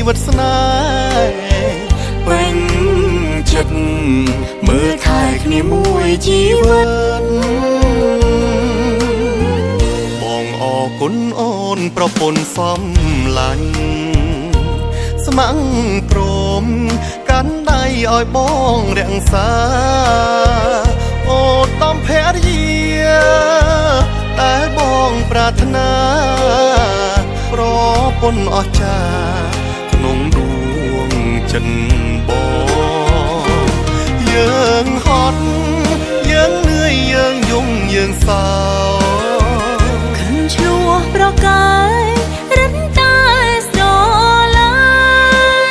វត្តស្នេហ៍ពេញចិត្តមើលថែគ្នាមួយជីវិតបងអរគុណអូនប្រពន្ធសំឡាញ់ស្ម័គ្រព្រមកាន់ដៃឲ្យបងរក្សាអូនតំភរិយាតែបងប្រាថ្នាប្រពន្ធអស្ចារ្យក្នុងដួងចិត្តបងយើងហត់យើងនឿយយើងយំយើងសោខឹងឆ្លោះប្រកាយរិនតែស្រឡា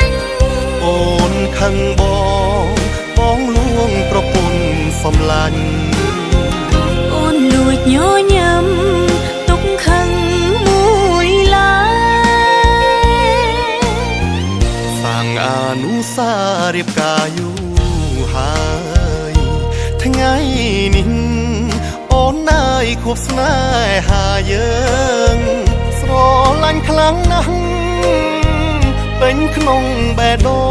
ញ់អូនខឹងបងលួងប្រពន្ធសំឡាញ់អូនលួចញញឹមទុកខឹងមួយឡើយសាងអនុស្សាវរីយ៍កាយូរហើយថ្ងៃនេះអូនណាយខួបស្នេហាយើងស្រឡាញ់ខ្លាំងណាស់ពេញក្នុងបេះដូ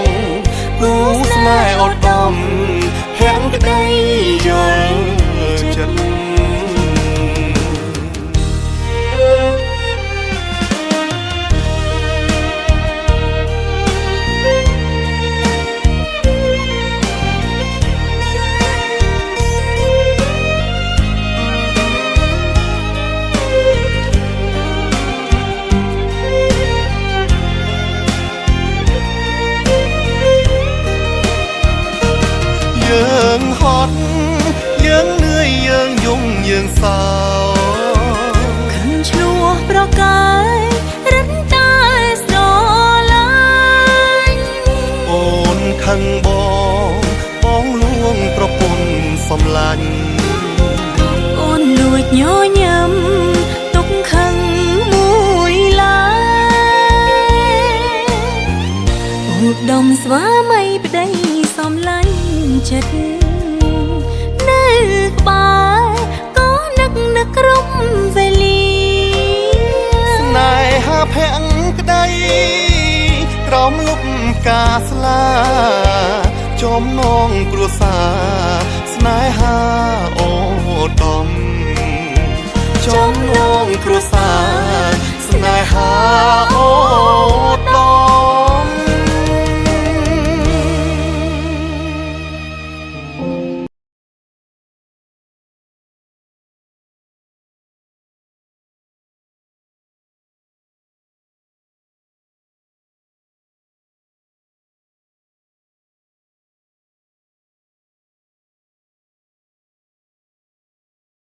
ងគូស្នេហ៍ឧត្តមហាំងក្តីយល់ចិត្តយើងហត់យើងនឿយយើងយំយើងសោខឹងឆ្លោះប្រកាយរិនតែស្រឡាញ់អូនខឹងបងលួងប្រពន្ធសំឡាញ់អូនលួចញញឹមទុកខឹងមួយឡើយឧត្តមស្វាមីប្តីសំឡាញ់ចិត្តនៅក្បែរក៏នឹកក្រុមវេលាស្នេហាភ័ក្រក្តីក្រោមលុបផ្កាស្លាចំណងគ្រួសារស្នេហាអូតំចំណងគ្រួសារស្នេហា